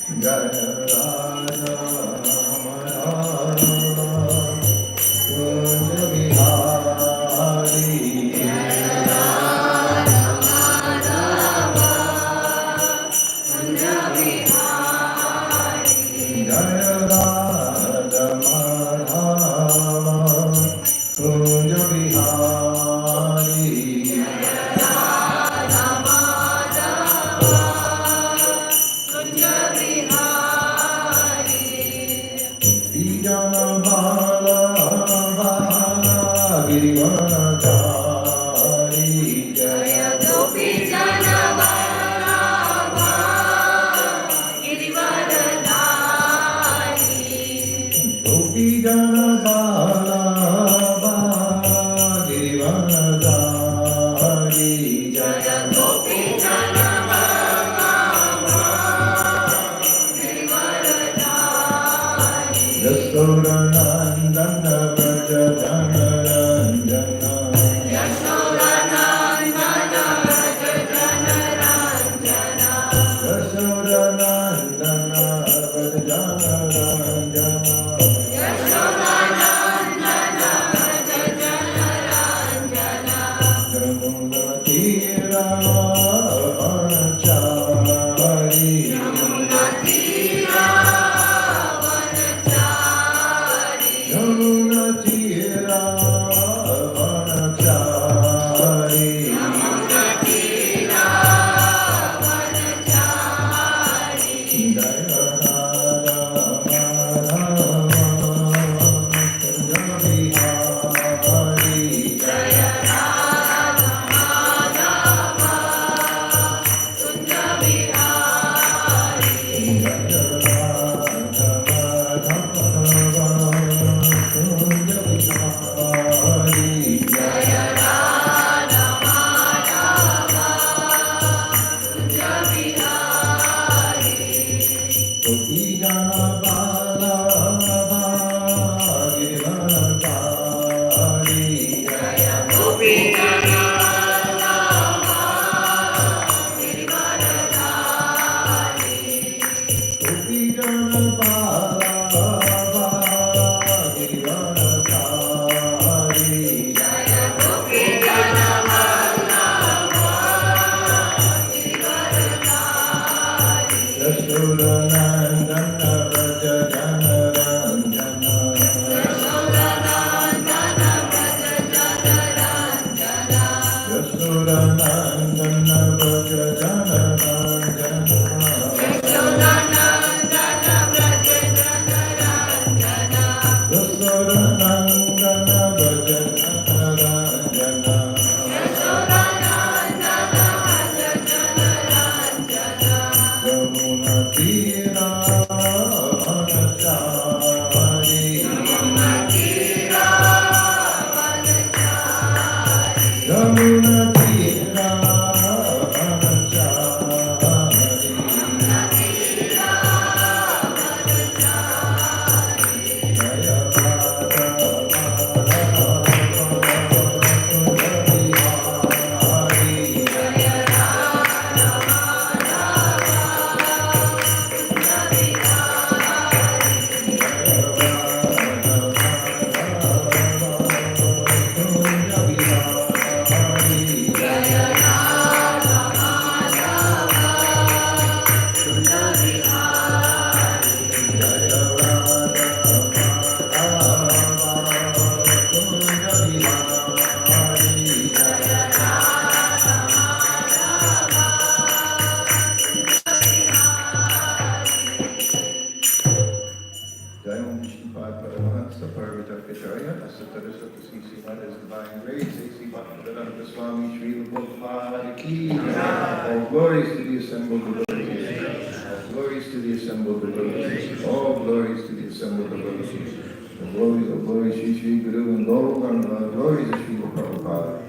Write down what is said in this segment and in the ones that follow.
Jaya Radha Madhava Kunja Bihari Jaya Radha Madhava Kunja Bihari Vijana Bala Girivanachari Jaya Gopi Jana Gopi Jana Bala Girivanachari Jaya Gopi Jana Yasodanandana Vraja Jana Ranjana Yasodanandana Vraja Jana Ranjana Jamuna Tira Vanachari Jamuna Tira Vanachari Jaya Radha Madhava Kunja Bihari Jaya Yasodanandana Vraja Jana Ranjana Yasodanandana Vraja Jana Ranjana Yasodanandana Vraja Jana Ranjana Jamuna Tira Vanachari Jamuna Tira Vanachari Jaya Radha All glories to the assembled devotees. All glories to the assembled devotees. All glories to the assembled devotees. The glories of glory Shri Shri Guru and Lord and the glories of Srila Prabhupada.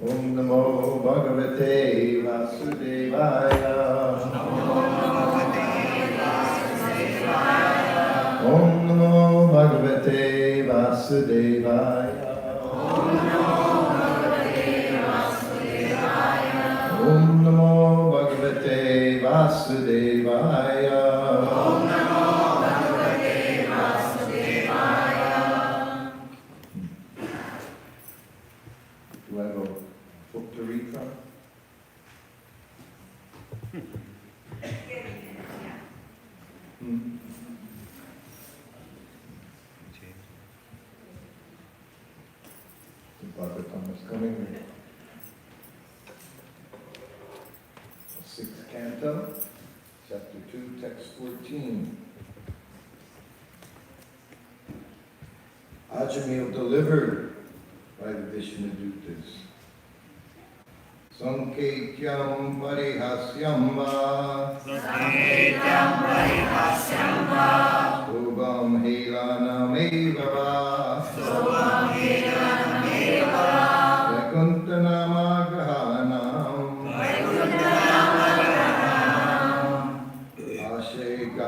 Om Namo Bhagavate Vasudevaya. Om Namo Bhagavate Vasudevaya. Om Namo Bhagavate Vasudevaya. Om Namo Bhagavate Vasudevaya. Om Namo Bhagavate Vasudevaya. Do I have a book to read from? Bhagavatam is coming. Sixth canto, chapter 2, text 14. Ajamil delivered by the Vishnudutas. Sanketyam parihasyam va. Sanketyam parihasyam va. Shobham helanameva va. Shobham helanameva va. Vaikunthanamagrahanam. Vaikunthanamagrahanam. Asheka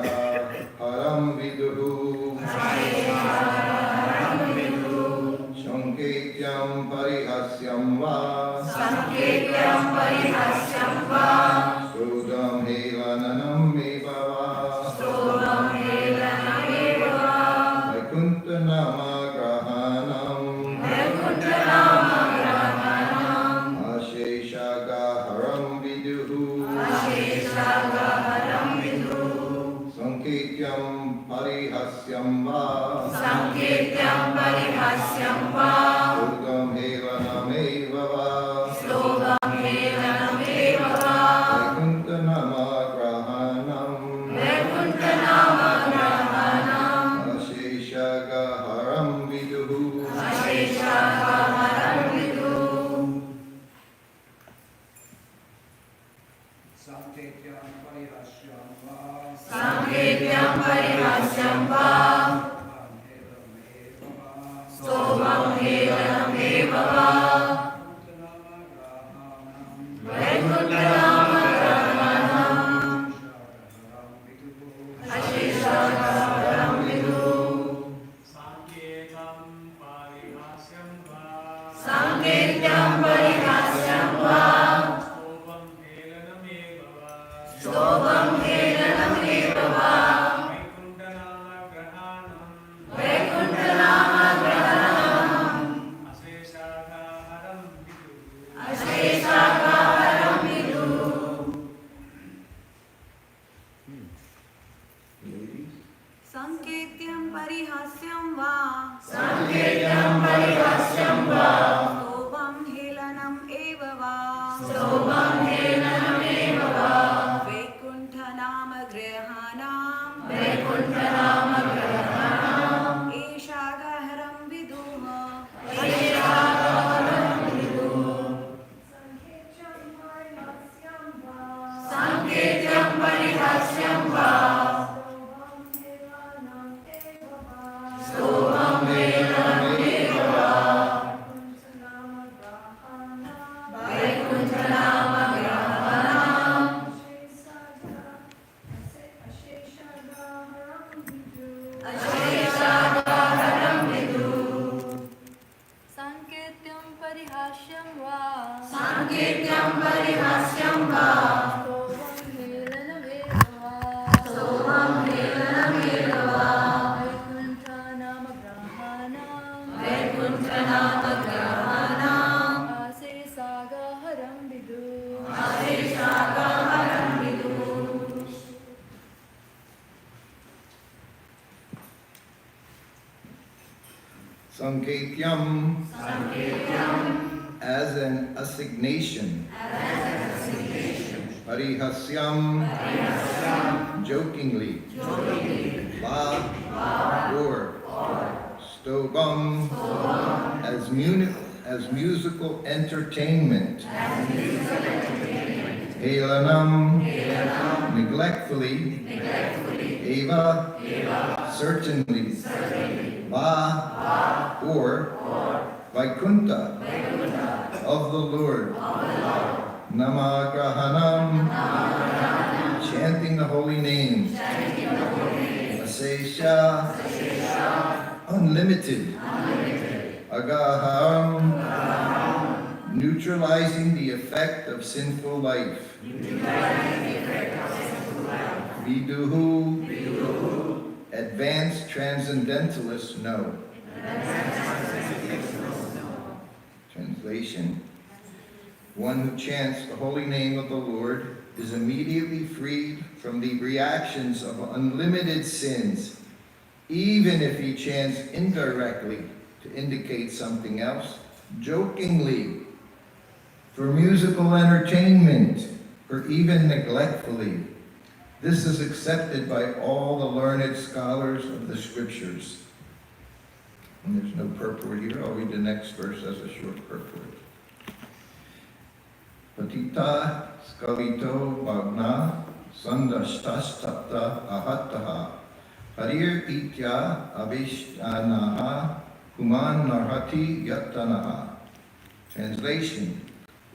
haram viduhu. Asheka vidu. Sanketyam parihasyam va. Sanketyam parihasyam va. Shobham helanameva va. Shobham helanameva va. Vaikunthanamagrahanam. Vaikunthanamagrahanam. Asheshaka haram viduhu. Asheka haram vidu. Sanketyam parihasyam va. Sanketyam parihasyam va. Shobham helanameva va. Shobham helanameva va. Vaikunthanamagrahanam. Vaikunthanamagrahanam. Asheshaka haram viduhu. Asheka haram vidu. Sanketyam parihasyam va. Sanketyam parihasyam va. Shobham helanameva va. Vaikunthanamagrahanam. Asheka haram vidu. Sanketyam parihasyam va. Sanketyam parihasyam va. Shobham helanameva va. Shobham helanameva va. Vaikunthanamagrahanam. Vaikunthanamagrahanam. Asheshakaharam vidu. Asheka haram vidu. Ladies, Sanketyam parihasyam va. Sanketyam parihasyam va. Shobham helanam eva va. Shobham helanameva va. Vaikunthanamagrahanam. Vaikunthanamagrahanam. Eshagaharam viduha. Asheka haram vidu. Sanketyam parihasyam va. Shobham helanameva va. Vaikunthanamagrahanam. Asheka haram vidu. Sanketyam parihasyam va. Sanketyam parihasyam va. Shobham helanam eva va. Shobham helanameva va. Vaikunthanamagrahanam. Vaikunthanamagrahanam. Asesagaharam vidu. Asheka haram vidu. Sanketyam as an assignation. Parihasyam jokingly. Va or Stobham as musical entertainment. Helanam neglectfully. Eva certainly. Va or Vaikuntha of the Lord. Namagrahanam chanting the holy name. Asesha unlimited. Agaham, neutralizing the effect of sinful life. Viduhu, advanced transcendentalists know. Translation: one who chants the holy name of the Lord is immediately freed from the reactions of unlimited sins, even if he chants indirectly to indicate something else, jokingly, for musical entertainment, or even neglectfully. This is accepted by all the learned scholars of the scriptures. And there's no purport here. I'll read the next verse as a short purport. Patita skalito magna sandashtastapta ahataha harir itya abhishtanaha human narhati yatanaha. Translation: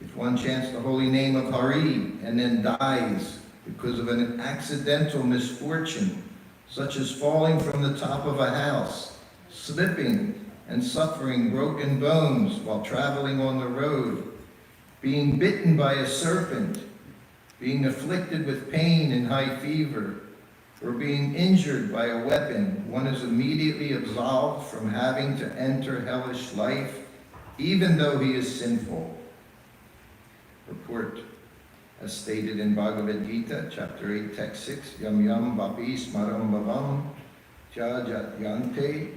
if one chants the holy name of Hari and then dies because of an accidental misfortune, such as falling from the top of a house, slipping and suffering broken bones while traveling on the road, being bitten by a serpent, being afflicted with pain and high fever, or being injured by a weapon, one is immediately absolved from having to enter hellish life, even though he is sinful. Report, as stated in Bhagavad Gita, chapter 8, text 6, Yam yam vapi smaram bhavam jajat yante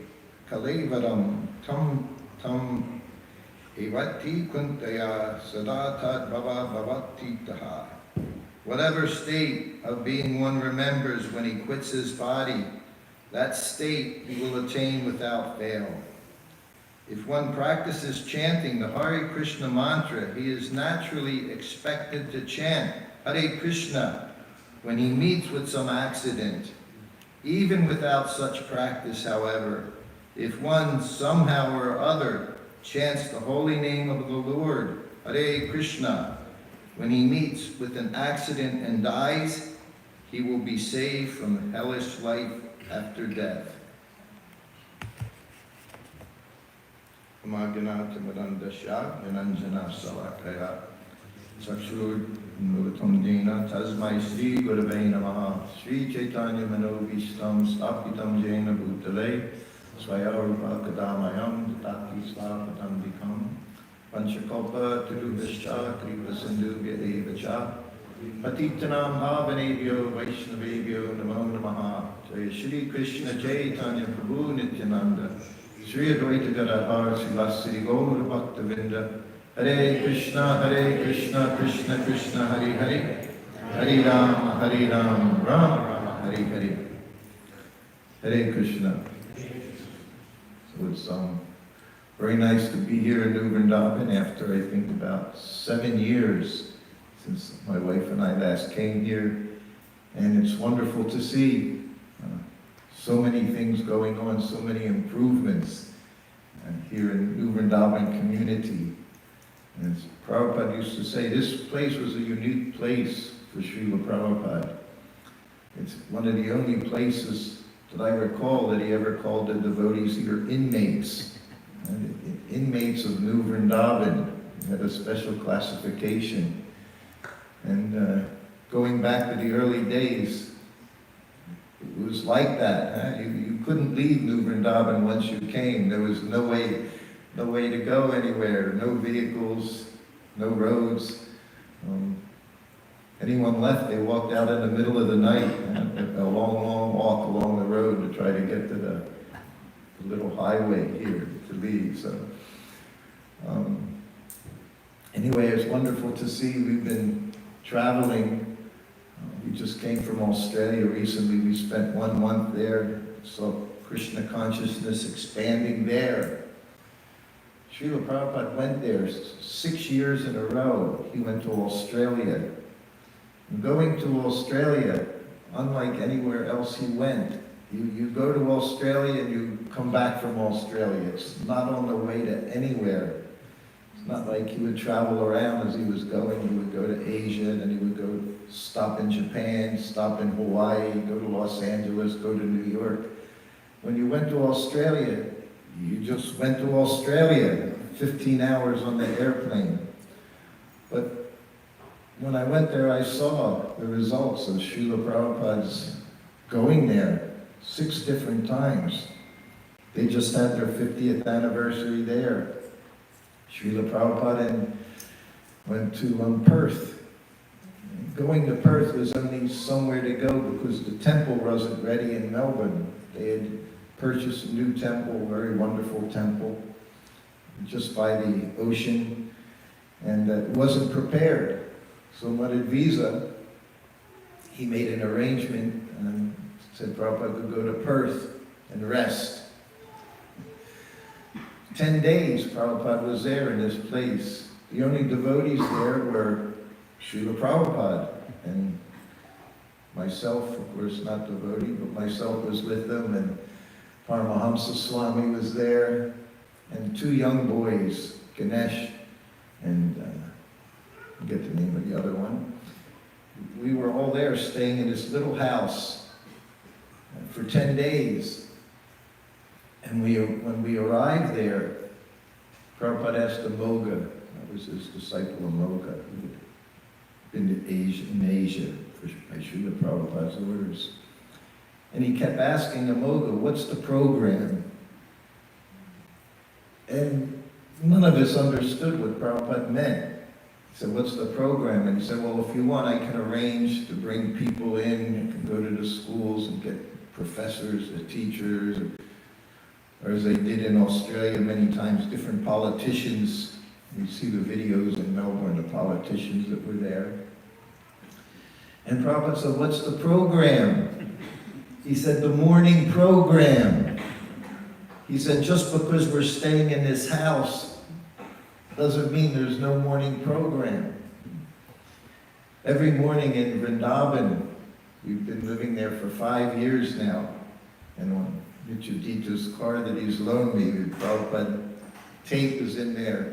kalevaram tam evati kuntaya sadatat bhava bhavati taha. Whatever state of being one remembers when he quits his body, that state he will attain without fail. If one practices chanting the Hare Krishna mantra, he is naturally expected to chant Hare Krishna when he meets with some accident. Even without such practice, however, if one somehow or other chants the holy name of the Lord, Hare Krishna, when he meets with an accident and dies, he will be saved from hellish life after death. Magyanata Madandasya Vinanjana Salakaya Chakshur Nurutam Dena Tasmai Sri Gurave Namaha Sri Chaitanya Manobishtam Stapitam Jena Bhutale Swayarupa Kadamayam Dati Svapatam Dikam Panchakalpa Turubhascha Kripa Sindhubhya Evacha Patitanam Bhavanebhyo Vaishnavebhyo Namo Namaha Jai Shri Krishna Chaitanya Prabhu Nityananda Shri Advaita Gadadhar Srivasari Gaur Bhakta Vinda Hare Krishna Krishna Krishna Hare Hare Hare Rama Rama Rama Hare Hare. Hare Krishna. So it's very nice to be here in New Vrindavan after I think about 7 years since my wife and I last came here, and it's wonderful to see so many things going on, so many improvements here in New Vrindavan community. And as Prabhupada used to say, this place was a unique place for Srila Prabhupada. It's one of the only places that I recall that he ever called the devotees here inmates. And inmates of New Vrindavan had a special classification. And going back to the early days, it was like that. Huh? You couldn't leave New Vrindavan once you came. There was no way to go anywhere. No vehicles, no roads. Anyone left, they walked out in the middle of the night, a long walk along the road to try to get to the little highway here to leave. So anyway, it's wonderful to see. We've been traveling. We just came from Australia recently. We spent 1 month there, saw Krishna consciousness expanding there. Srila Prabhupada went there 6 years in a row. He went to Australia. And going to Australia, unlike anywhere else he went, you go to Australia and you come back from Australia. It's not on the way to anywhere. It's not like he would travel around as he was going. He would go to Asia, then he would go stop in Japan, stop in Hawaii, go to Los Angeles, go to New York. when you went to Australia, you just went to Australia, 15 hours on the airplane. But when I went there, I saw the results of Srila Prabhupada's going there 6 different times. They just had their 50th anniversary there. Srila Prabhupada went to Perth. Going to Perth was only somewhere to go because the temple wasn't ready in Melbourne. They had purchased a new temple, a very wonderful temple, just by the ocean, and it wasn't prepared. So Mother Visa, he made an arrangement and said Prabhupada could go to Perth and rest. 10 days Prabhupada was there in this place. The only devotees there were Srila Prabhupada and myself, of course not devotee, but myself was with them, and Paramahamsa Swami was there, and 2 young boys, Ganesh and I forget the name of the other one. We were all there staying in this little house for 10 days. And when we arrived there, Prabhupada asked Amoga, that was his disciple Amoga, who had been in Asia by Srila Prabhupada's orders. And he kept asking Amoga, what's the program? And none of us understood what Prabhupada meant. He said, what's the program? And he said, well, if you want, I can arrange to bring people in, you can go to the schools and get professors, the teachers, or as they did in Australia many times, different politicians. You see the videos in Melbourne, the politicians that were there. And Prabhupada said, what's the program? He said, the morning program. He said, just because we're staying in this house doesn't mean there's no morning program. Every morning in Vrindavan, we've been living there for 5 years now, and on Nityadita's car that he's loaned me, the Prabhupada tape is in there.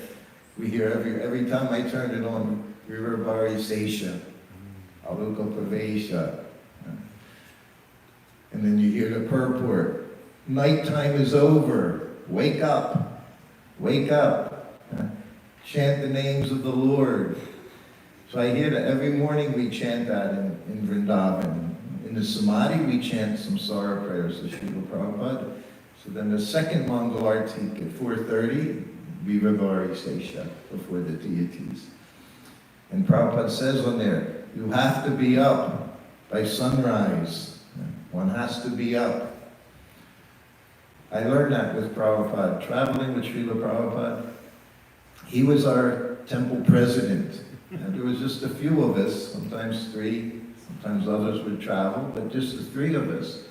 We hear every time I turn it on, Viravari Sesha, Aluka Pravesha. And then you hear the purport. Nighttime is over. Wake up. Wake up. Chant the names of the Lord. So I hear that every morning we chant that in Vrindavan. In the Samadhi, we chant some Samsara prayers to Srila Prabhupada. So then the second Mangal Artik at 4:30, Viravari Sesha, before the deities. And Prabhupada says on there, you have to be up by sunrise. One has to be up. I learned that with Prabhupada, traveling with Srila Prabhupada. He was our temple president. And there was just a few of us, sometimes 3, sometimes others would travel, but just the 3 of us.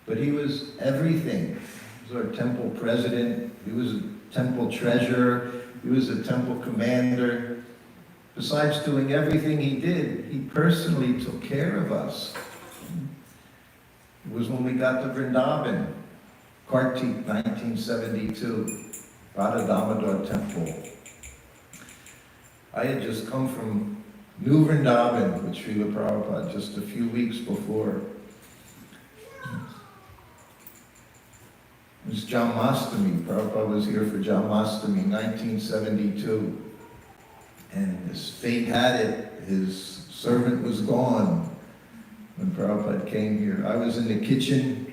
But he was everything. He was our temple president. He was a temple treasurer. He was a temple commander. Besides doing everything he did, he personally took care of us. It was when we got to Vrindavan, Kartik, 1972, Radha Damodar Temple. I had just come from New Vrindavan with Srila Prabhupada just a few weeks before. It was Janmastami. Prabhupada was here for Janmastami, 1972. And his fate had it, his servant was gone when Prabhupada came here. I was in the kitchen,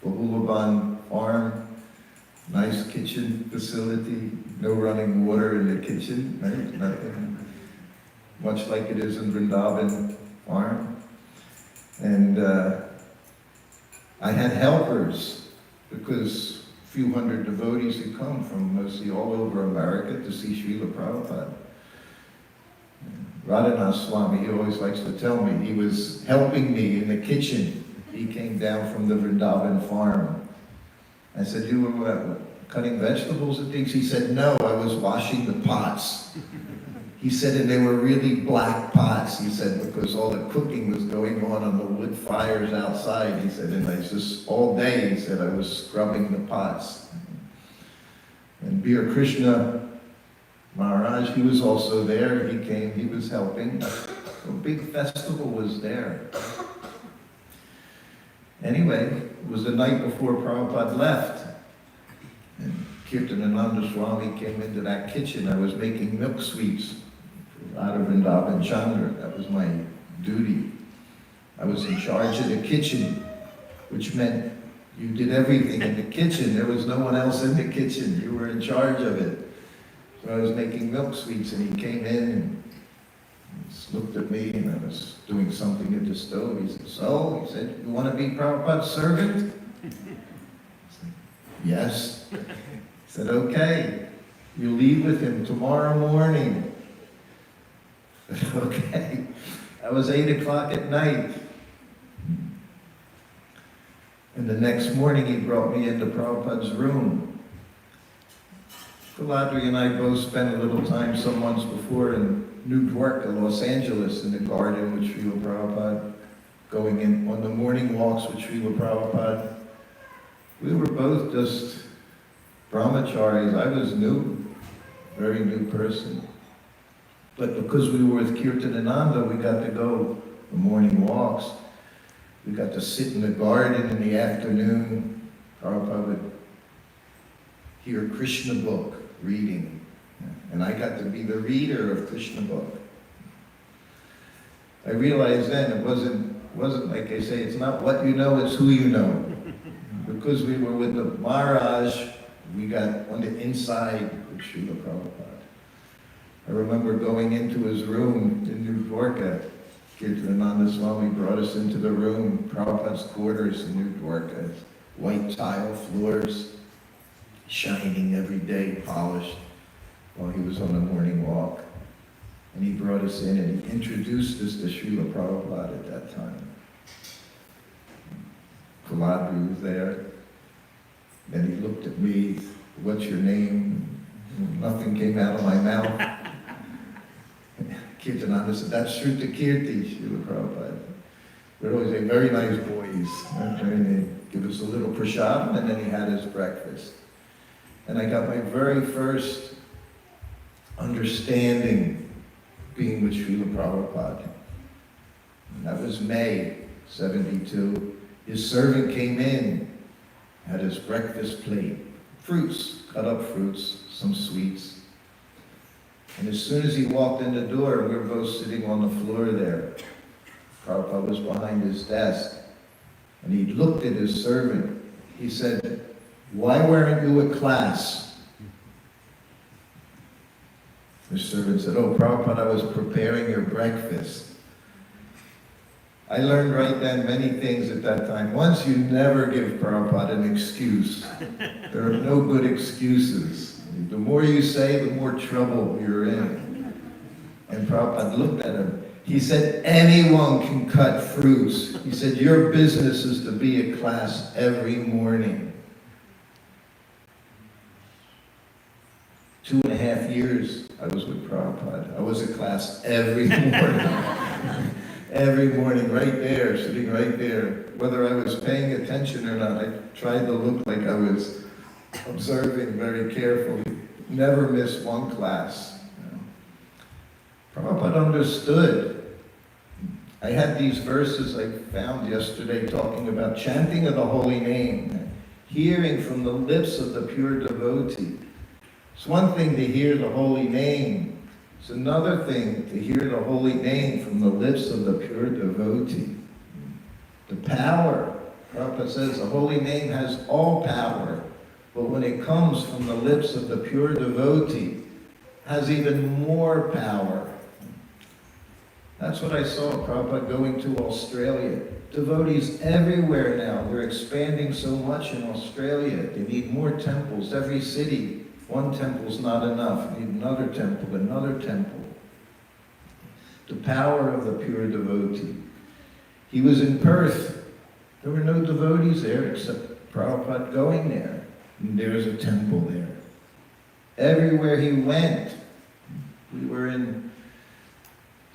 Bahulaban farm, nice kitchen facility, no running water in the kitchen, right? Nothing. Much like it is in Vrindavan farm. And I had helpers because a few hundred devotees had come from mostly all over America to see Srila Prabhupada. Radhanath Swami, he always likes to tell me, he was helping me in the kitchen. He came down from the Vrindavan farm. I said, you were cutting vegetables and things? He said, no, I was washing the pots. He said, and they were really black pots, he said, because all the cooking was going on the wood fires outside. He said, and I just, all day, he said, I was scrubbing the pots. And Hare Krishna Maharaj, he was also there. He came, he was helping. A big festival was there. Anyway, it was the night before Prabhupada left. And Kirtanananda Swami came into that kitchen. I was making milk sweets for Radha Vrindavan Chandra. That was my duty. I was in charge of the kitchen, which meant you did everything in the kitchen. There was no one else in the kitchen. You were in charge of it. So I was making milk sweets, and he came in and just looked at me, and I was doing something at the stove. He said, "So," he said, "you want to be Prabhupada's servant?" I said, "Yes." He said, "Okay, you leave with him tomorrow morning." I said, "Okay." That was 8 o'clock at night. And the next morning he brought me into Prabhupada's room. Kuladri and I both spent a little time some months before in New Dwarka, Los Angeles, in the garden with Srila Prabhupada, going in on the morning walks with Srila Prabhupada. We were both just brahmacharis. I was new, very new person. But because we were with Kirtanananda, we got to go the morning walks. We got to sit in the garden in the afternoon. Prabhupada would hear Krishna book reading. And I got to be the reader of Krishna book. I realized then it wasn't like I say, it's not what you know, it's who you know. Because we were with the Maharaj, we got on the inside with Srila Prabhupada. I remember going into his room in New Dwarka. Kirtanananda Swami brought us into the room, Prabhupada's quarters in New Dwarka. White tile floors, shining every day, polished, while he was on the morning walk. And he brought us in and he introduced us to Srila Prabhupada at that time. Kuladri was there. Then he looked at me, "What's your name?" Nothing came out of my mouth. Kirtananda said, "That's Shruta Kirti, Srila Prabhupada." We're always a very nice boys. And he'd give us a little prasadam, and then he had his breakfast. And I got my very first understanding being with Srila Prabhupada. And that was May 72. His servant came in, had his breakfast plate, fruits, cut up fruits, some sweets. And as soon as he walked in the door, we were both sitting on the floor there. Prabhupada was behind his desk. And he looked at his servant. He said, "Why weren't you at class?" The servant said, "Oh, Prabhupada, I was preparing your breakfast." I learned right then many things at that time. Once, you never give Prabhupada an excuse. There are no good excuses. The more you say, the more trouble you're in. And Prabhupada looked at him. He said, "Anyone can cut fruits." He said, "Your business is to be at class every morning." 2.5 years I was with Prabhupada. I was at class every morning. Every morning, right there, sitting right there. Whether I was paying attention or not, I tried to look like I was observing very carefully. Never missed one class. Prabhupada understood. I had these verses I found yesterday talking about chanting of the holy name, hearing from the lips of the pure devotee. It's one thing to hear the holy name. It's another thing to hear the holy name from the lips of the pure devotee. The power, Prabhupada says, the holy name has all power, but when it comes from the lips of the pure devotee, it has even more power. That's what I saw Prabhupada going to Australia. Devotees everywhere now. They're expanding so much in Australia. They need more temples, every city. One temple's not enough. You need another temple, another temple. The power of the pure devotee. He was in Perth. There were no devotees there except Prabhupada going there. And there's a temple there. Everywhere he went. We were in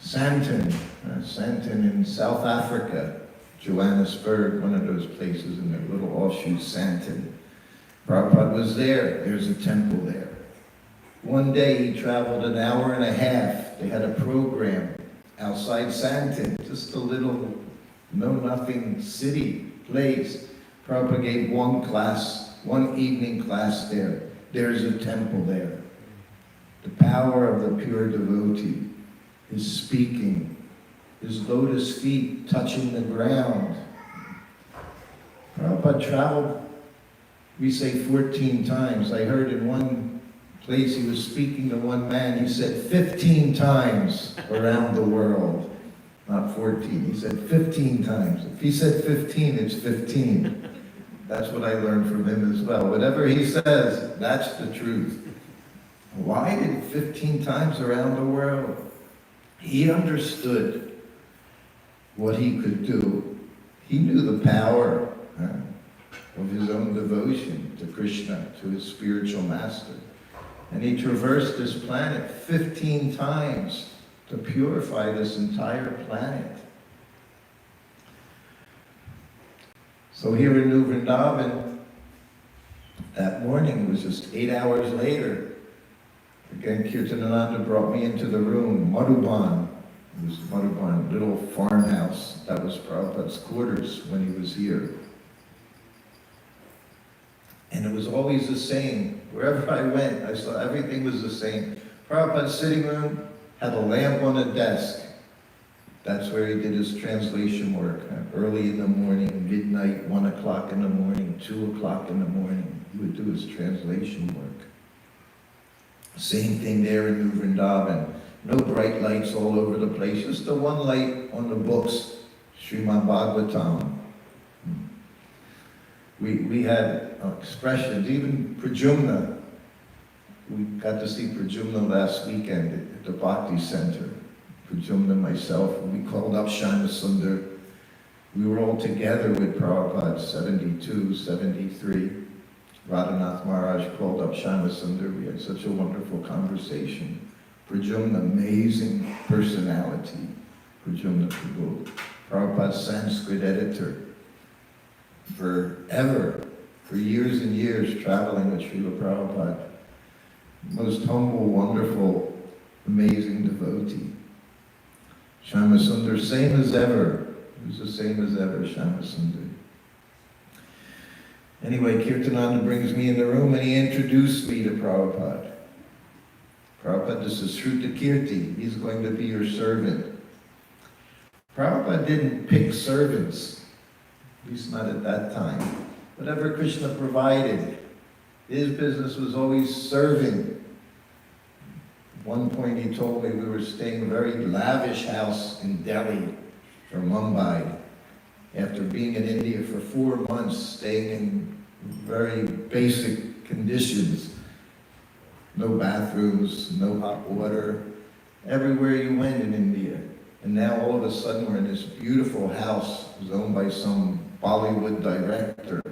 Santon in South Africa. Johannesburg, one of those places in the little offshoot Santon. Prabhupada was there. There's a temple there. One day he traveled an hour and a half. They had a program outside Santon, just a little know-nothing city. place. Prabhupada gave one class, one evening class there. There's a temple there. The power of the pure devotee is speaking. His lotus feet touching the ground. Prabhupada traveled, we say 14 times. I heard in one place he was speaking to one man, he said 15 times around the world. Not 14, he said 15 times. If he said 15, it's 15. That's what I learned from him as well. Whatever he says, that's the truth. Why did 15 times around the world? He understood what he could do. He knew the power of his own devotion to Krishna, to his spiritual master. And he traversed this planet 15 times to purify this entire planet. So here in New Vrindavan, that morning, it was just 8 hours later, again, Kirtanananda brought me into the room, Madhuban. It was Madhuban, little farmhouse. That was Prabhupada's quarters when he was here. And it was always the same. Wherever I went, I saw everything was the same. Prabhupada's sitting room had a lamp on a desk. That's where he did his translation work. Early in the morning, midnight, 1 o'clock in the morning, 2 o'clock in the morning. He would do his translation work. Same thing there in New Vrindavan. No bright lights all over the place. Just the one light on the books, Srimad Bhagavatam. We had expressions, even Pradyumna. We got to see Pradyumna last weekend at the Bhakti Center. Pradyumna and myself, we called up Shama Sundar. We were all together with Prabhupada, 72, 73. Radhanath Maharaj called up Shama Sundar. We had such a wonderful conversation. Pradyumna, amazing personality. Pradyumna Prabhu, Prabhupada's Sanskrit editor. Forever, for years and years, traveling with Srila Prabhupada. Most humble, wonderful, amazing devotee. Shama Sundar, same as ever. He was the same as ever, Shama Sundar. Anyway, Kirtananda brings me in the room and he introduced me to Prabhupada. Prabhupada, this is Shruta Kirti. He's going to be your servant. Prabhupada didn't pick servants. At least not at that time. Whatever Krishna provided, his business was always serving. At one point he told me we were staying in a very lavish house in Delhi or Mumbai. After being in India for 4 months, staying in very basic conditions. No bathrooms, no hot water, everywhere you went in India. And now all of a sudden we're in this beautiful house. It was owned by some Bollywood director.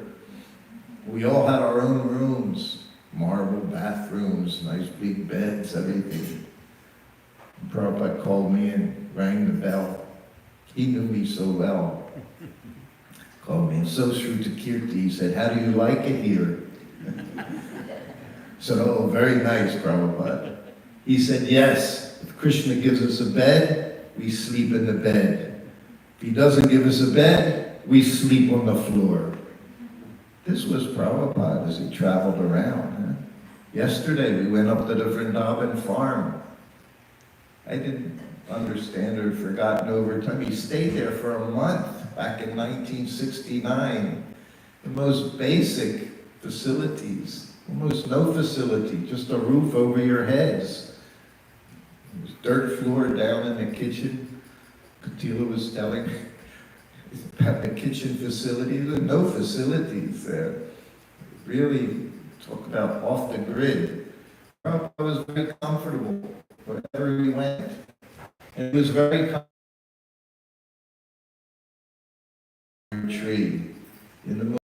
We all had our own rooms, marble bathrooms, nice big beds, everything. And Prabhupada called me in, rang the bell. He knew me so well. Called me, and so Shruta Kirti, he said, how do you like it here? I said, oh, very nice, Prabhupada. He said, yes, if Krishna gives us a bed, we sleep in the bed. If he doesn't give us a bed, we sleep on the floor. This was Prabhupada as he traveled around. Yesterday we went up to the Vrindavan farm. I didn't understand or forgotten over time. He stayed there for a month back in 1969. The most basic facilities, almost no facility, just a roof over your heads. There was dirt floor down in the kitchen. Katila was telling me about the kitchen facilities. There were no facilities there. Really, talk about off the grid. I was very comfortable wherever we went. And it was very comfortable. Tree in the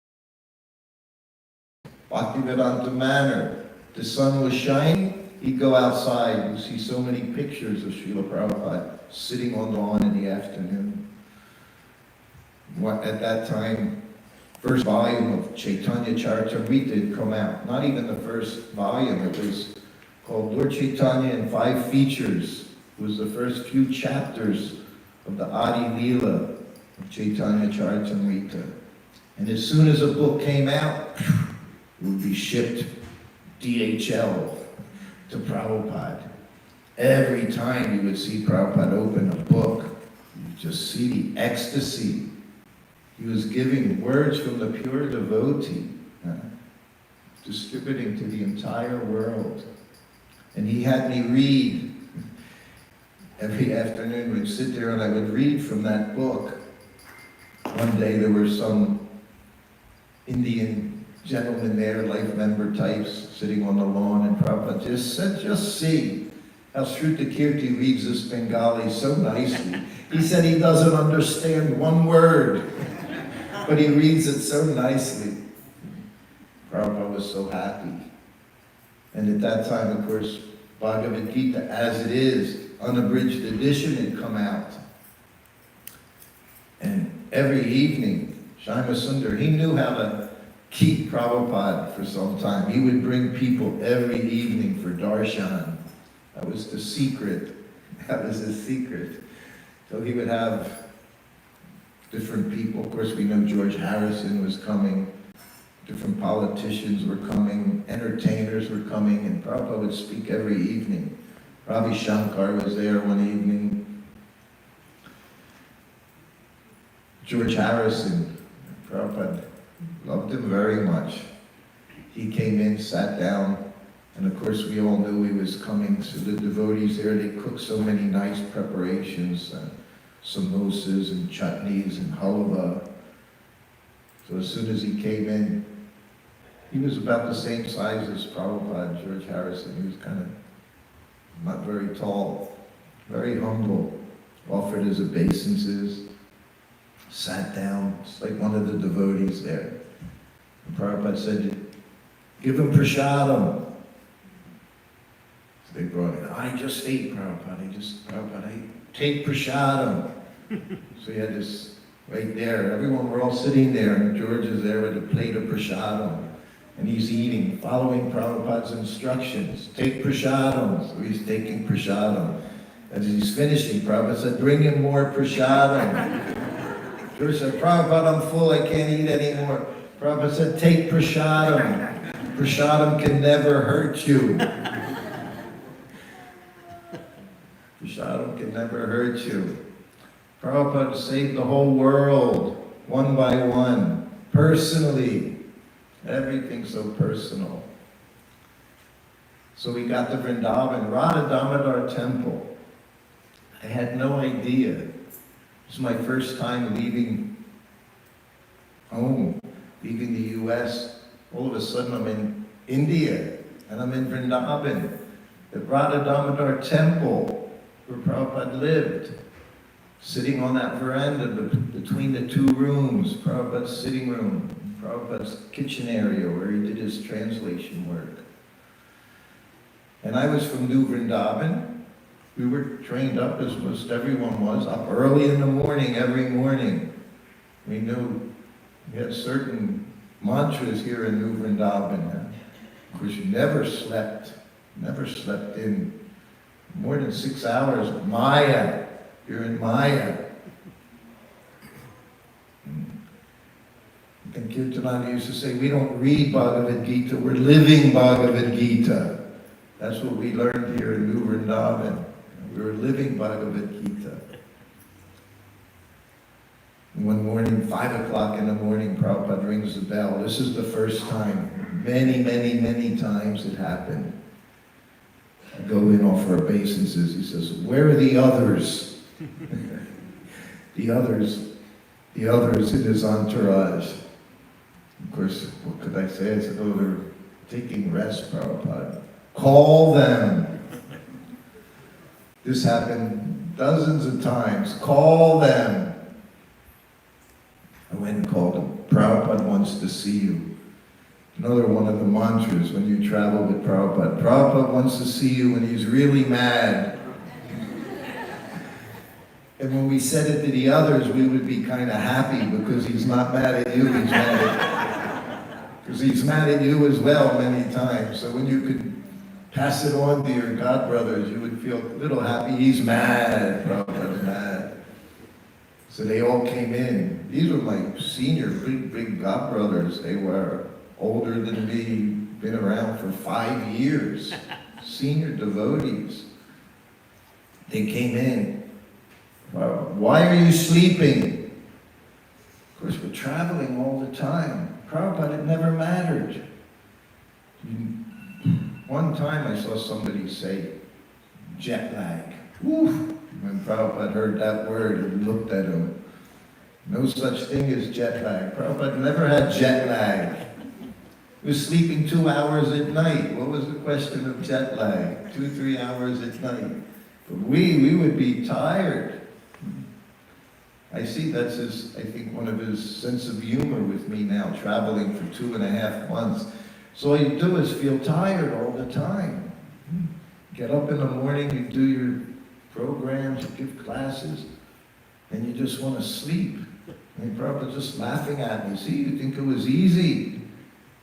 Bhaktivedanta Manor. The sun was shining, he'd go outside. You see so many pictures of Srila Prabhupada sitting on the lawn in the afternoon. At that time, first volume of Chaitanya Charitamrita had come out. Not even the first volume. It was called Lord Chaitanya in 5 Features. It was the first few chapters of the Adi Leela of Chaitanya Charitamrita. And as soon as a book came out, it would be shipped DHL to Prabhupada. Every time you would see Prabhupada open a book, you just see the ecstasy. He was giving words from the pure devotee, distributing to the entire world. And he had me read. Every afternoon we'd sit there and I would read from that book. One day there were some Indian gentlemen there, life member types, sitting on the lawn, and Prabhupada just said, just see how Shrutakirti reads this Bengali so nicely. He said he doesn't understand one word, but he reads it so nicely. Prabhupada was so happy. And at that time, of course, Bhagavad Gita, as it is, unabridged edition had come out. And every evening, Shyama Sundar, he knew how to keep Prabhupada for some time. He would bring people every evening for darshan. That was the secret. That was his secret. So he would have different people. Of course, we know George Harrison was coming. Different politicians were coming. Entertainers were coming. And Prabhupada would speak every evening. Ravi Shankar was there one evening. George Harrison, Prabhupada loved him very much. He came in, sat down, and of course we all knew he was coming. So the devotees there, they cooked so many nice preparations, samosas and chutneys and halwa. So as soon as he came in, he was about the same size as Prabhupada, George Harrison. He was kind of not very tall, very humble, offered his obeisances, sat down, just like one of the devotees there. And Prabhupada said, give him prasadam. So they brought it. I just ate, Prabhupada. Prabhupada, take prasadam. So he had this right there. Everyone were all sitting there, and George is there with a plate of prasadam. And he's eating, following Prabhupada's instructions. Take prasadam. So he's taking prasadam. As he's finishing, Prabhupada said, bring him more prasadam. George said, Prabhupada, I'm full, I can't eat anymore. Prabhupada said, take prasadam. Prasadam can never hurt you. Prasadam can never hurt you. Prabhupada saved the whole world, one by one, personally. Everything's so personal. So we got to Vrindavan, Radha Damodar Temple. I had no idea. It was my first time leaving home, leaving the U.S. All of a sudden I'm in India, and I'm in Vrindavan, the Radha Damodar Temple, where Prabhupada lived, sitting on that veranda between the two rooms, Prabhupada's sitting room, Prabhupada's kitchen area where he did his translation work. And I was from New Vrindavan. We were trained up, as most everyone was, up early in the morning, every morning. We knew we had certain mantras here in New Vrindavan. Of course, you never slept in more than 6 hours. Maya, you're in Maya. And Kirtananda used to say, we don't read Bhagavad Gita, we're living Bhagavad Gita. That's what we learned here in New Vrindavan. We were living Bhagavad Gita. And one morning, 5 o'clock in the morning, Prabhupada rings the bell. This is the first time. Many, many, many times it happened. I go in, offer obeisances. He says, where are the others? the others in his entourage. Of course, what could I say? I said, oh, they're taking rest, Prabhupada. Call them. This happened dozens of times. Call them. I went and called them. Prabhupada wants to see you. Another one of the mantras when you travel with Prabhupada. Prabhupada wants to see you when he's really mad. And when we said it to the others, we would be kind of happy because he's not mad at you, he's mad at because he's mad at you as well many times. So when you could pass it on to your godbrothers, you would feel a little happy. He's mad, Prabhupada's mad. So they all came in. These were my senior, big god brothers. They were older than me, been around for 5 years. Senior devotees. They came in. Why are you sleeping? Of course, we're traveling all the time. Prabhupada, it never mattered. One time I saw somebody say, jet lag. Whew. When Prabhupada heard that word and looked at him, no such thing as jet lag. Prabhupada never had jet lag. He was sleeping 2 hours at night. What was the question of jet lag? 2-3 hours at night. But we would be tired. I see that's I think one of his sense of humor with me now, traveling for 2.5 months. So all you do is feel tired all the time. Get up in the morning, you do your programs, you give classes, and you just want to sleep. And Prabhupada's just laughing at me. See, you think it was easy.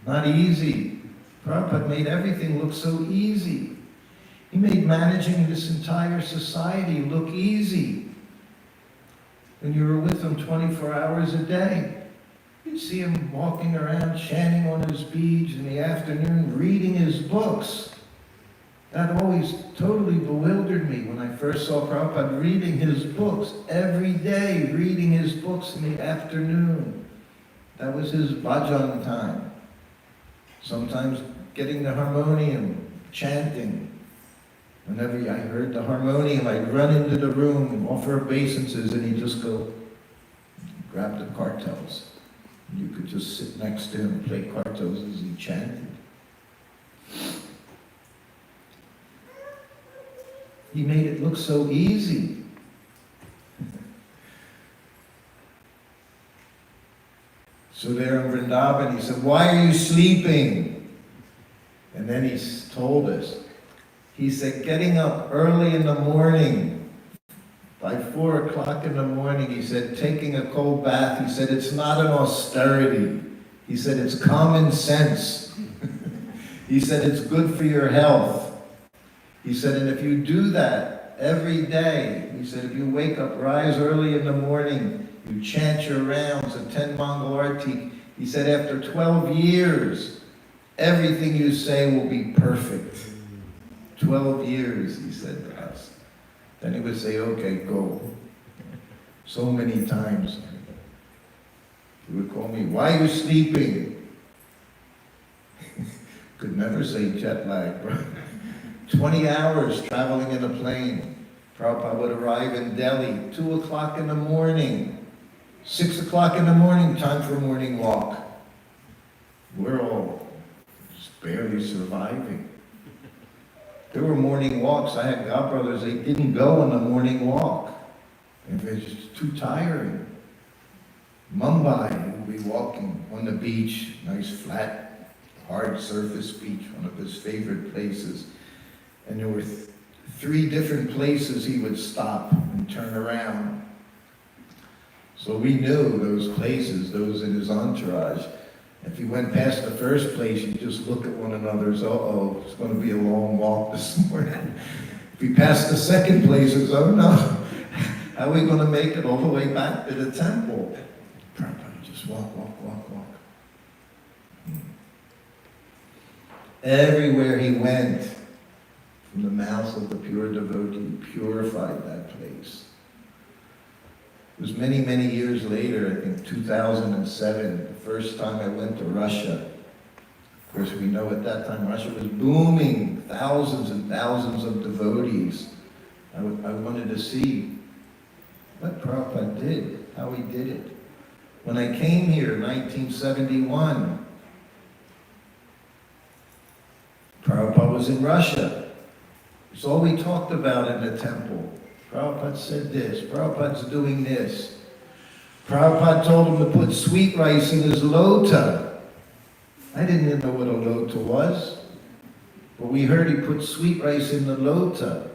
Not easy. Prabhupada made everything look so easy. He made managing this entire society look easy. When you were with him 24 hours a day, you'd see him walking around, chanting on his beads in the afternoon, reading his books. That always totally bewildered me when I first saw Prabhupada reading his books, every day reading his books in the afternoon. That was his bhajan time. Sometimes getting the harmonium, chanting. Whenever I heard the harmonium, I'd run into the room, offer obeisances, and he'd just go grab the cartels. And you could just sit next to him and play cartels as he chanted. He made it look so easy. So there in Vrindavan, he said, why are you sleeping? And then he told us, he said, getting up early in the morning, by 4 o'clock in the morning, he said, taking a cold bath, he said, it's not an austerity. He said, it's common sense. He said, it's good for your health. He said, and if you do that every day, he said, if you wake up, rise early in the morning, you chant your rounds, attend Mongol Arti, he said, after 12 years, everything you say will be perfect. 12 years, he said to us. Then he would say, okay, go. So many times. He would call me, why are you sleeping? Could never say jet lag, bro. 20 hours traveling in a plane. Prabhupada would arrive in Delhi, 2 o'clock in the morning. 6 o'clock in the morning, time for a morning walk. We're all just barely surviving. There were morning walks. I had godbrothers, they didn't go on the morning walk. And it was just too tiring. Mumbai, we'll be walking on the beach, nice flat, hard surface beach, one of his favorite places. And there were 3 different places he would stop and turn around. So we knew those places, those in his entourage. If he went past the first place, you just look at one another's, uh-oh, it's going to be a long walk this morning. If he passed the second place, it's, oh no, how are we going to make it all the way back to the temple? Just walk. Everywhere he went, from the mouth of the pure devotee, purified that place. It was many, many years later, I think 2007, the first time I went to Russia. Of course, we know at that time Russia was booming, thousands and thousands of devotees. I wanted to see what Prabhupada did, how he did it. When I came here in 1971, Prabhupada was in Russia. It's all we talked about in the temple. Prabhupada said this, Prabhupada's doing this. Prabhupada told him to put sweet rice in his lota. I didn't even know what a lota was, but we heard he put sweet rice in the lota.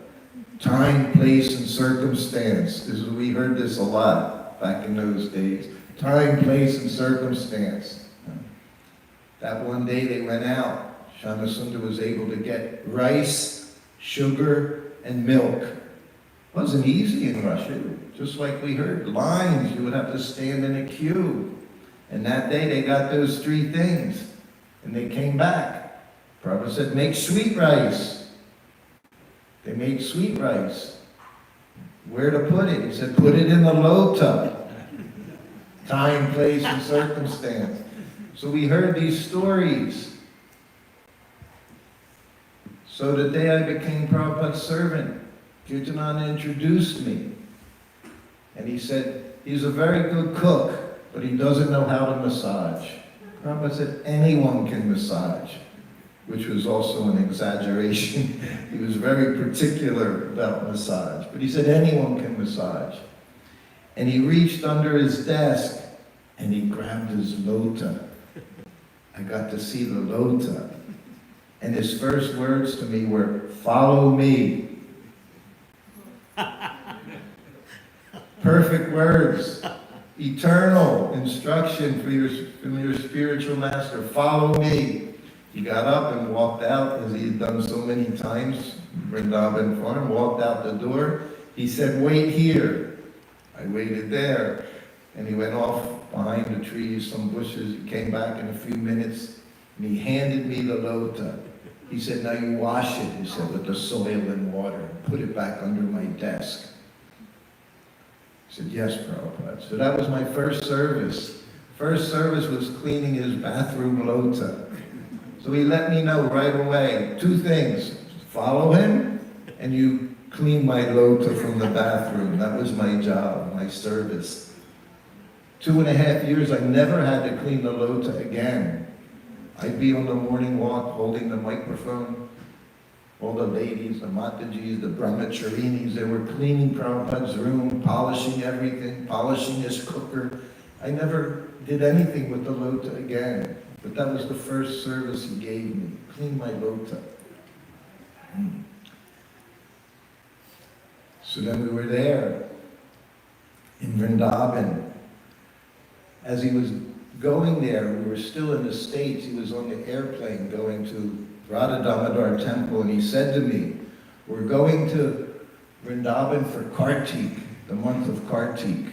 Time, place, and circumstance. We heard this a lot back in those days. Time, place, and circumstance. That one day they went out. Shyamasundar was able to get rice, sugar, and milk. wasn't easy in Russia. Just like we heard, lines, you would have to stand in a queue. And that day they got those 3 things. And they came back. Prabhupada said, make sweet rice. They made sweet rice. Where to put it? He said, put it in the lota. Time, place, and circumstance. So we heard these stories. So the day I became Prabhupada's servant, Kirtananda introduced me. And he said, he's a very good cook, but he doesn't know how to massage. Prabhupada said, anyone can massage, which was also an exaggeration. He was very particular about massage, but he said anyone can massage. And he reached under his desk and he grabbed his lota. I got to see the lota. And his first words to me were, follow me. Perfect words. Eternal instruction from your spiritual master. Follow me. He got up and walked out, as he had done so many times, Vrindavan Farm, walked out the door. He said, wait here. I waited there. And he went off behind the trees, some bushes. He came back in a few minutes, and he handed me the lota. He said, now you wash it, he said, with the soil and water. Put it back under my desk. I said, yes, Prabhupada. So that was my first service. First service was cleaning his bathroom lota. So he let me know right away, 2 things. Follow him, and you clean my lota from the bathroom. That was my job, my service. 2.5 years, I never had to clean the lota again. I'd be on the morning walk holding the microphone. All the ladies, the Matajis, the Brahmacharinis, they were cleaning Prabhupada's room, polishing everything, polishing his cooker. I never did anything with the lota again. But that was the first service he gave me. Clean my lota. So then we were there in Vrindavan. As he was going there, we were still in the States. He was on the airplane going to Radha Damodar Temple, and he said to me, we're going to Vrindavan for Kartik, the month of Kartik.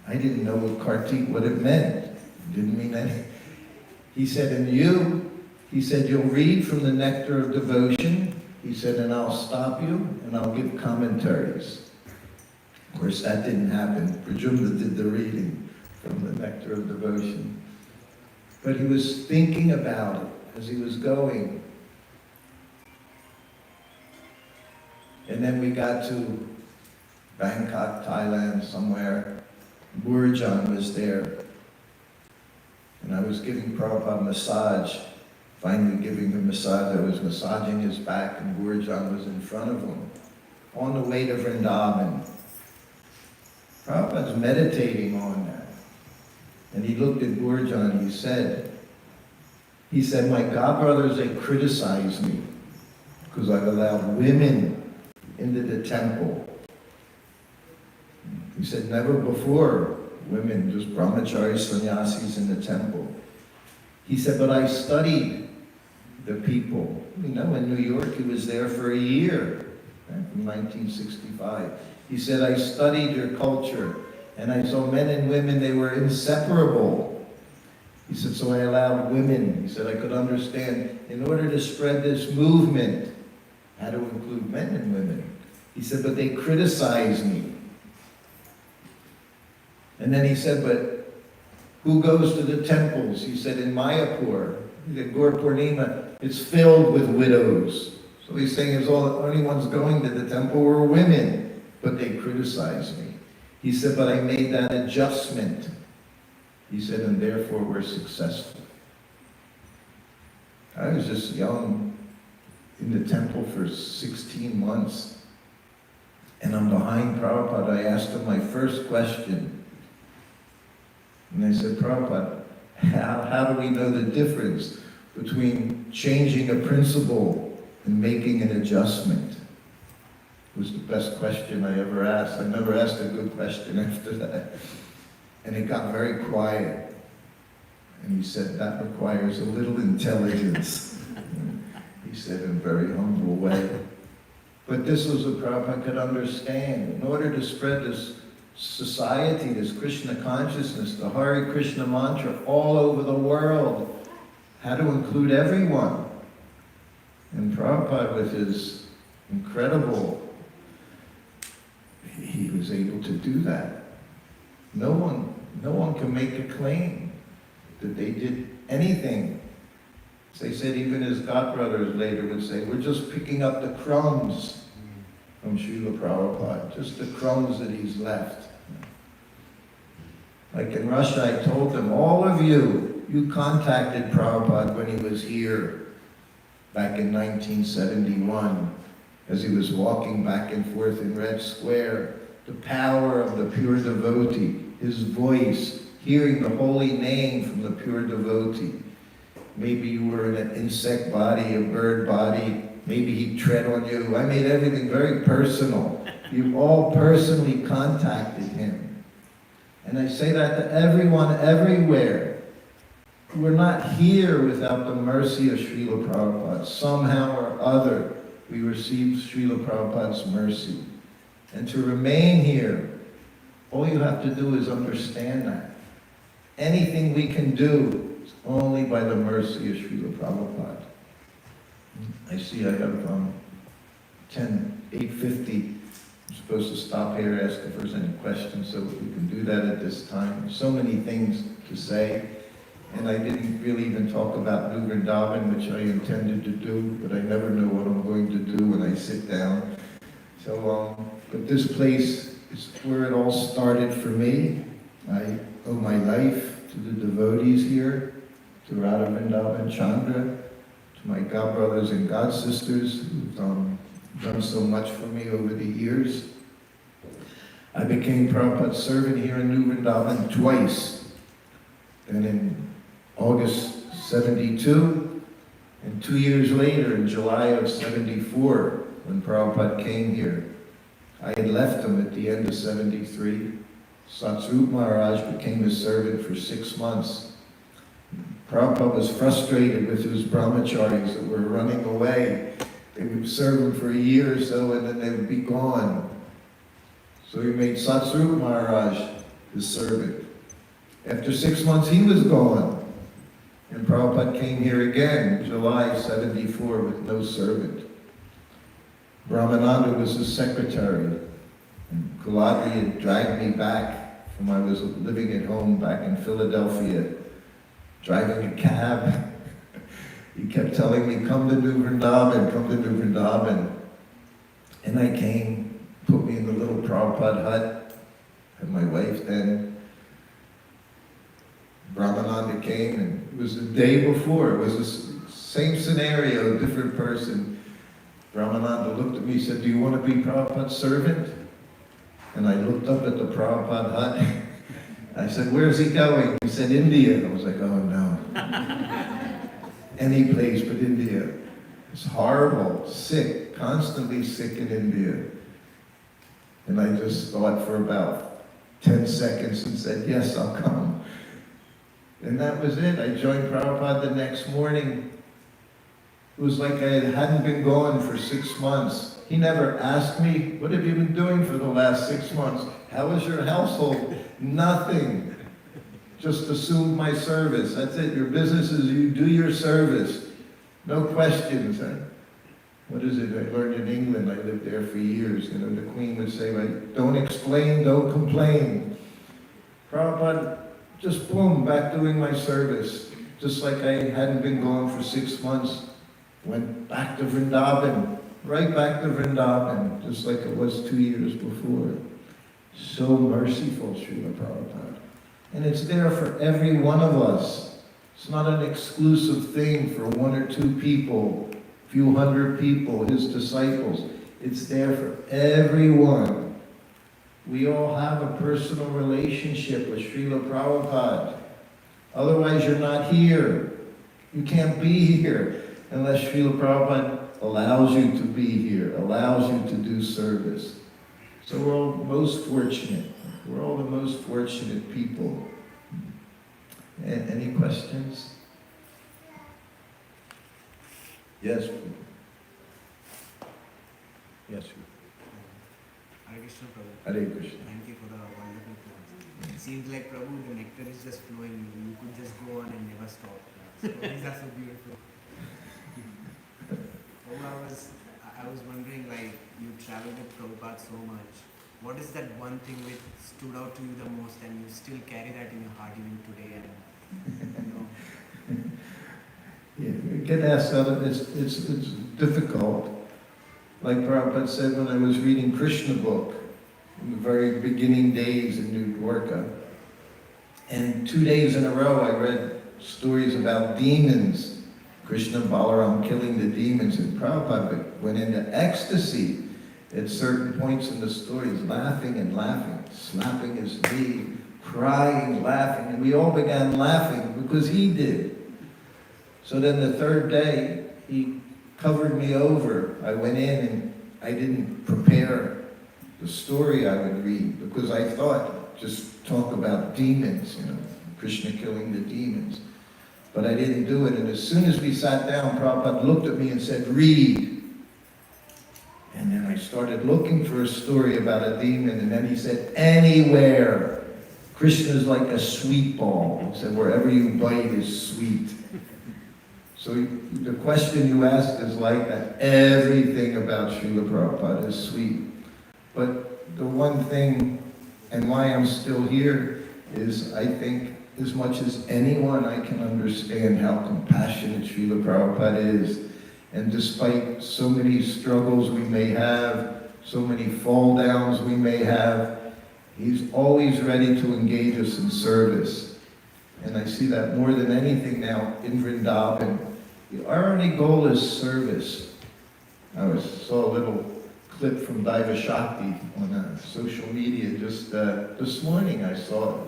I didn't know what it meant. It didn't mean anything. He said, and you? He said, you'll read from the Nectar of Devotion. He said, and I'll stop you, and I'll give commentaries. Of course, that didn't happen. Prajumna did the reading from the Nectar of Devotion. But he was thinking about it as he was going. And then we got to Bangkok, Thailand, somewhere. Burjan was there. And I was giving Prabhupada a massage. Finally giving him a massage. I was massaging his back, and Burjan was in front of him. On the way to Vrindavan. Prabhupada's meditating on that. And he looked at Burjan and he said, my godbrothers, they criticize me because I've allowed women into the temple. He said, never before women, just brahmacharis, sannyasis in the temple. He said, but I studied the people. You know, in New York, he was there for a year, right, from 1965. He said, I studied your culture, and I saw men and women, they were inseparable. He said, so I allowed women. He said, I could understand, in order to spread this movement, how to include men and women. He said, but they criticize me. And then he said, but who goes to the temples? He said, in Mayapur, the Gaur Purnima, it's filled with widows. So he's saying the only ones going to the temple were women, but they criticize me. He said, but I made that adjustment. He said, and therefore we're successful. I was just young in the temple for 16 months. And I'm behind Prabhupada. I asked him my first question. And I said, Prabhupada, how do we know the difference between changing a principle and making an adjustment? It was the best question I ever asked. I never asked a good question after that. And it got very quiet. And he said, that requires a little intelligence. He said in a very humble way. But this was what Prabhupada could understand. In order to spread this society, this Krishna consciousness, the Hare Krishna mantra all over the world, had to include everyone. And Prabhupada, with his incredible, he was able to do that. No one can make a claim that they did anything. As they said, even his godbrothers later would say, we're just picking up the crumbs from Srila Prabhupada, just the crumbs that he's left. Like in Russia, I told them, all of you contacted Prabhupada when he was here back in 1971, as he was walking back and forth in Red Square. The power of the pure devotee, his voice, hearing the holy name from the pure devotee. Maybe you were in an insect body, a bird body, maybe he'd tread on you. I made everything very personal. You all personally contacted him. And I say that to everyone, everywhere. We're not here without the mercy of Srila Prabhupada. Somehow or other, we received Srila Prabhupada's mercy. And to remain here, all you have to do is understand that. Anything we can do is only by the mercy of Srila Prabhupada. I see I have 8:50. I'm supposed to stop here, ask if there's any questions, so we can do that at this time. So many things to say. And I didn't really even talk about New Vrindavan, which I intended to do, but I never know what I'm going to do when I sit down. So, but this place is where it all started for me. I owe my life to the devotees here, to Radha Vrindavan Chandra, to my godbrothers and godsisters who've done so much for me over the years. I became Prabhupada's servant here in New Vrindavan twice. And in August 72, and 2 years later, in July of 74, when Prabhupada came here, I had left him at the end of 73. Satsrup Maharaj became his servant for 6 months. Prabhupada was frustrated with his brahmacharis that were running away. They would serve him for a year or so and then they would be gone. So he made Satsrup Maharaj his servant. After 6 months, he was gone. And Prabhupada came here again, July 74, with no servant. Brahmananda was his secretary. And Kuladri had dragged me back from I was living at home back in Philadelphia, driving a cab. He kept telling me, come to New Vrindavan, come to New Vrindavan. And I came, put me in the little Prabhupada hut, and my wife then. Brahmananda came, and it was the day before. It was the same scenario, different person. Brahmananda looked at me and said, do you want to be Prabhupada's servant? And I looked up at the Prabhupada hut. I said, where's he going? He said, India. I was like, oh no. Any place but India. It's horrible, sick, constantly sick in India. And I just thought for about 10 seconds and said, yes, I'll come. And that was it. I joined Prabhupada the next morning. It was like I hadn't been gone for 6 months. He never asked me, what have you been doing for the last 6 months? How was your household? Nothing. Just assumed my service. That's it. Your business is you do your service. No questions. What is it I learned in England? I lived there for years. You know, the Queen would say, like, don't explain, don't complain. Prabhupada, just boom, back doing my service. Just like I hadn't been gone for 6 months. Went back to Vrindavan, right back to Vrindavan, just like it was 2 years before. So merciful, Srila Prabhupada. And it's there for every one of us. It's not an exclusive thing for 1 or 2 people, a few hundred people, his disciples. It's there for everyone. We all have a personal relationship with Srila Prabhupada. Otherwise, you're not here. You can't be here unless Srila Prabhupada allows you to be here, allows you to do service. So we're all most fortunate. We're all the most fortunate people. Any questions? Yes. Yes. Hare Krishna, Prabhu. Hare Krishna. Thank you for the wonderful class. It seems like, Prabhu, the nectar is just flowing. You could just go on and never stop. Stories are so beautiful. Prabhu, I was wondering, like, you traveled with Prabhupada so much. What is that one thing which stood out to you the most, and you still carry that in your heart even today? And Yeah, you get asked that, it's difficult. Like Prabhupada said when I was reading Krishna book, in the very beginning days in New Dwarka, and 2 days in a row I read stories about demons, Krishna Balaram killing the demons, and Prabhupada went into ecstasy at certain points in the stories, laughing and laughing, slapping his knee, crying, laughing, and we all began laughing because he did. So then the third day, he covered me over. I went in and I didn't prepare the story I would read because I thought, just talk about demons, Krishna killing the demons. But I didn't do it, and as soon as we sat down, Prabhupada looked at me and said, read. And then I started looking for a story about a demon, and then he said, anywhere. Krishna's like a sweet ball. He said, wherever you bite is sweet. So the question you asked is like that. Everything about Srila Prabhupada is sweet. But the one thing, and why I'm still here, is I think as much as anyone I can understand how compassionate Srila Prabhupada is. And despite so many struggles we may have, so many fall downs we may have, he's always ready to engage us in service. And I see that more than anything now in Vrindavan. Our only goal is service. I saw a little clip from Daiva Shakti on social media just this morning. I saw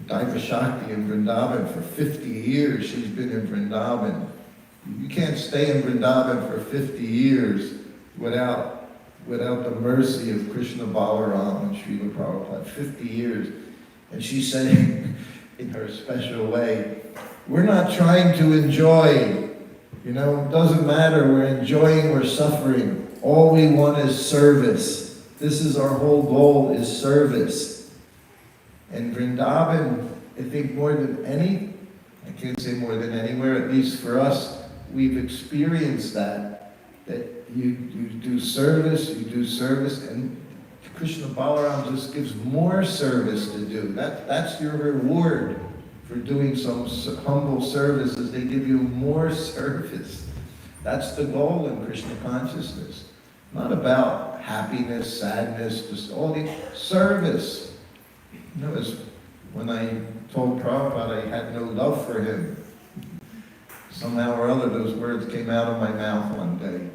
Daiva Shakti in Vrindavan for 50 years. She's been in Vrindavan. You can't stay in Vrindavan for 50 years without the mercy of Krishna Balaram and Srila Prabhupada. 50 years. And she said in her special way, we're not trying to enjoy. It doesn't matter. We're enjoying, we're suffering. All we want is service. This is our whole goal, is service. And Vrindavan, I think more than I can't say more than anywhere, at least for us, we've experienced that you do service, and Krishna Balaram just gives more service to do. That's your reward for doing some humble services. They give you more service. That's the goal in Krishna consciousness. Not about happiness, sadness, just all the service. As when I told Prabhupada I had no love for him, somehow or other those words came out of my mouth one day.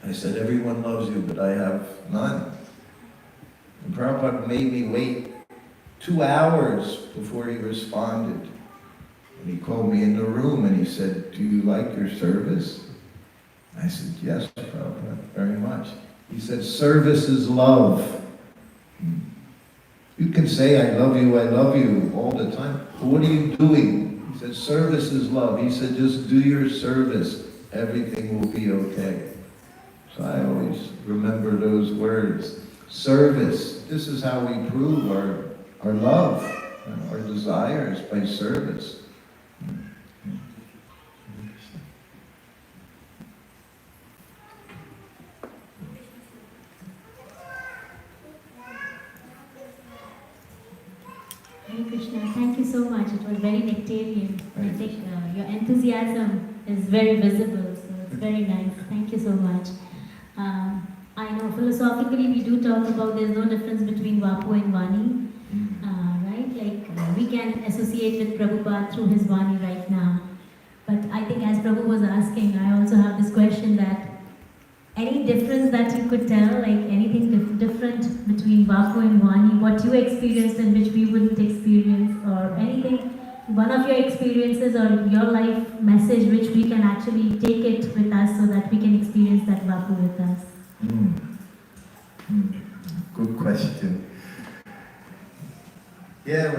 I said, everyone loves you, but I have none. And Prabhupada made me wait 2 hours before he responded. And he called me in the room and he said, do you like your service? I said, yes, Prabhupada, very much. He said, service is love. You can say, I love you all the time, but what are you doing? He said, service is love. He said, just do your service. Everything will be okay. So I always remember those words. Service. This is how we prove our love, our desires, by service. Hare Krishna, thank you so much. It was very nectarian. I think your enthusiasm is very visible, so it's very nice. Thank you so much. I know philosophically we do talk about there's no difference between Vapu and Vani, right? Like we can associate with Prabhupada through his Vani right now. But I think as Prabhu was asking, I also have this question that any difference that you could tell, like anything different between Vapu and Vani, what you experienced and which we wouldn't experience, or anything, one of your experiences or your life message which we can actually take it with us so that we can experience that Vapu with us? Good question. Yeah,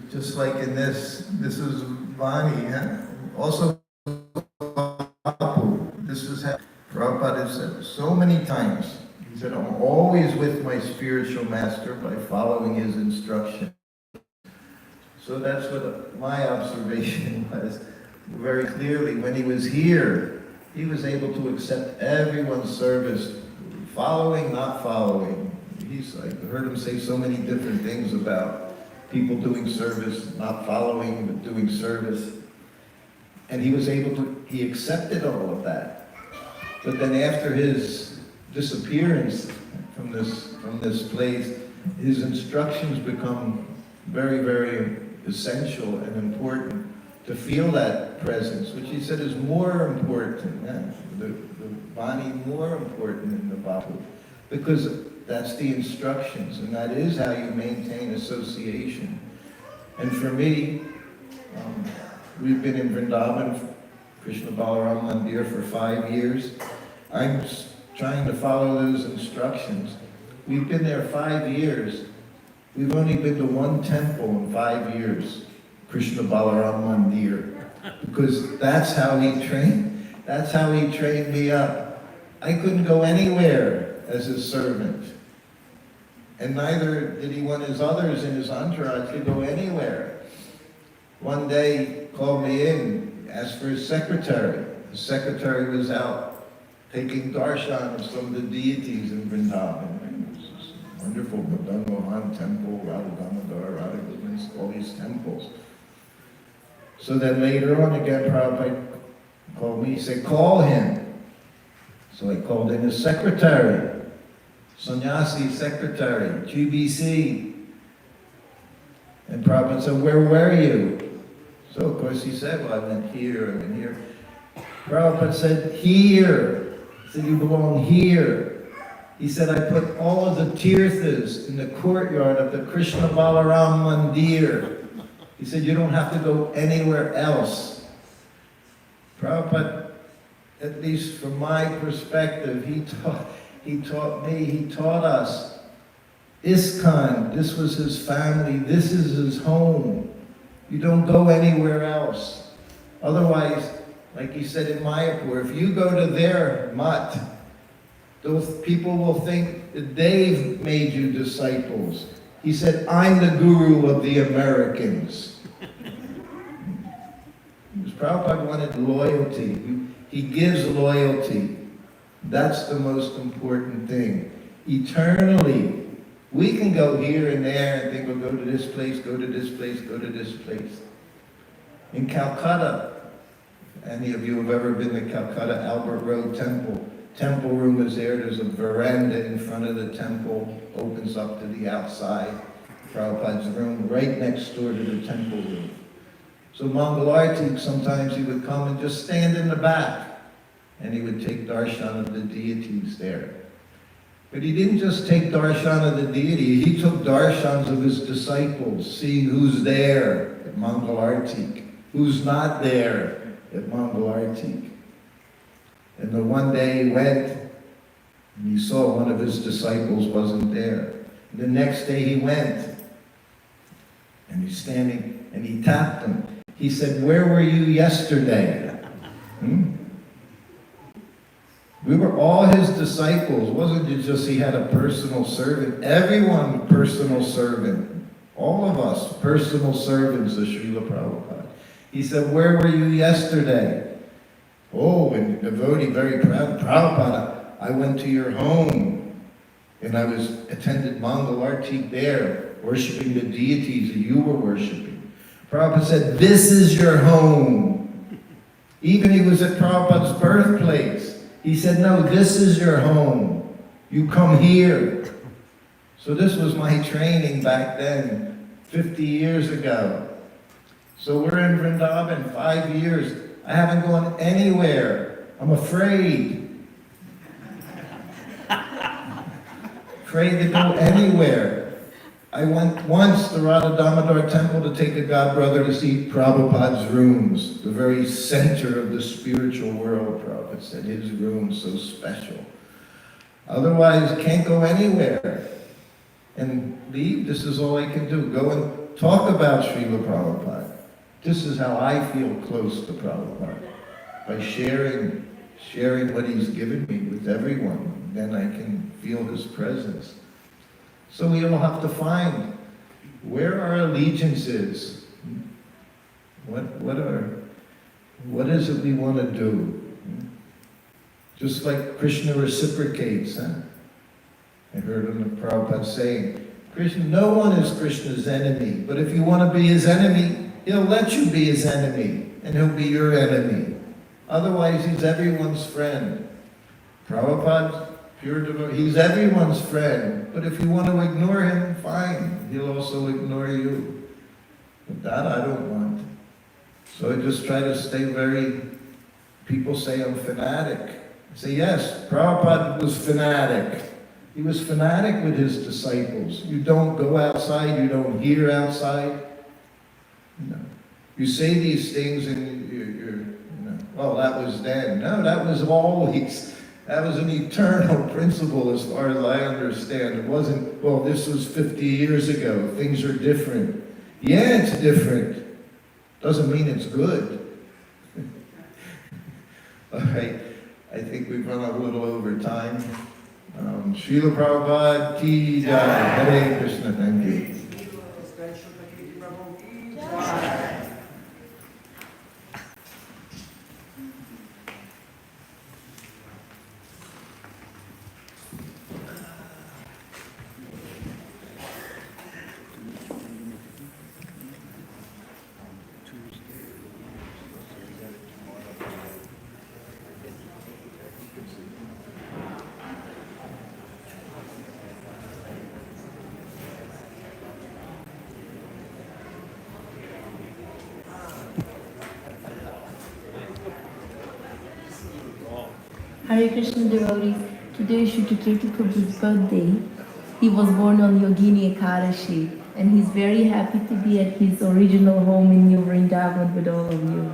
just like in this is Vani, huh? Also Vapu. This is how Prabhupada has said so many times, he said, I'm always with my spiritual master by following his instruction. So that's what my observation was very clearly. When he was here, he was able to accept everyone's service, following, not following. I heard him say so many different things about people doing service, not following, but doing service. And he was able to, he accepted all of that. But then after his disappearance from this place, his instructions become very, very essential and important to feel that presence, which he said is more important, the Vani more important than the Bapu, because that's the instructions, and that is how you maintain association. And for me, we've been in Vrindavan, Krishna Balaram Mandir, for 5 years. I'm trying to follow those instructions. We've been there 5 years. We've only been to one temple in 5 years, Krishna Balaram Mandir, because that's how he trained me up. I couldn't go anywhere as his servant. And neither did he want his others in his entourage to go anywhere. One day, he called me in, asked for his secretary. The secretary was out taking darshan of some of the deities in Vrindavan. Wonderful Madan Mohan temple, Radha Damodar, Radha Govind, all these temples. So then later on again, Prabhupada called me, he said, call him. So I called in his secretary, sannyasi secretary, GBC. And Prabhupada said, where were you? So of course he said, well, I went here, I went here. Prabhupada said, here. He said, you belong here. He said, I put all of the tirthas in the courtyard of the Krishna Balaram Mandir. He said, you don't have to go anywhere else. Prabhupada, at least from my perspective, he taught us. ISKCON, this was his family, this is his home. You don't go anywhere else. Otherwise, like he said in Mayapur, if you go to their mat, those people will think that they've made you disciples. He said, I'm the guru of the Americans. Because Prabhupada wanted loyalty. He gives loyalty. That's the most important thing. Eternally, we can go here and there and think, we'll go to this place, go to this place, go to this place. In Calcutta, any of you have ever been to Calcutta, Albert Road Temple room is there. There's a veranda in front of the temple, opens up to the outside. Prabhupada's room right next door to the temple room. So Mangalarti, sometimes he would come and just stand in the back, and he would take darshan of the deities there. But he didn't just take darshan of the deity, he took darshans of his disciples, seeing who's there at Mangalarti, who's not there at Mangalarti. And the one day he went, and he saw one of his disciples wasn't there. And the next day he went, and he's standing, and he tapped him. He said, where were you yesterday? We were all his disciples. Wasn't it just he had a personal servant? Everyone personal servant. All of us personal servants of Srila Prabhupada. He said, where were you yesterday? Oh, and the devotee, very proud, Prabhupada, I went to your home, and I attended Mangalarti there, worshiping the deities that you were worshiping. Prabhupada said, this is your home. Even he was at Prabhupada's birthplace. He said, no, this is your home. You come here. So this was my training back then, 50 years ago. So we're in Vrindavan 5 years. I haven't gone anywhere. I'm afraid. Afraid to go anywhere. I went once to Radha Damodar temple to take a godbrother to see Prabhupada's rooms, the very center of the spiritual world. Prabhupada said his room's so special. Otherwise, can't go anywhere. And leave, this is all I can do. Go and talk about Srila Prabhupada. This is how I feel close to Prabhupada, by sharing sharing what he's given me with everyone, then I can feel his presence. So we all have to find where our allegiance is. What is it we want to do? Just like Krishna reciprocates, huh? I heard him, the Prabhupada saying, Krishna, no one is Krishna's enemy, but if you want to be his enemy, he'll let you be his enemy, and he'll be your enemy. Otherwise, he's everyone's friend. Prabhupada, pure devotee, he's everyone's friend, but if you want to ignore him, fine, he'll also ignore you. But that I don't want. So I just try to stay people say I'm fanatic. I say, yes, Prabhupada was fanatic. He was fanatic with his disciples. You don't go outside, you don't hear outside. You say these things and you're well, that was then. No, that was always. That was an eternal principle as far as I understand. It wasn't, well, this was 50 years ago. Things are different. Yeah, it's different. Doesn't mean it's good. All right. I think we've run a little over time. Srila Prabhupada ki jai. Hare Krishna. Thank you. Hare Krishna devotees, today is Shri Chaitanya Prabhu's birthday. He was born on Yogini Ekadashi and he's very happy to be at his original home in New Vrindavan with all of you.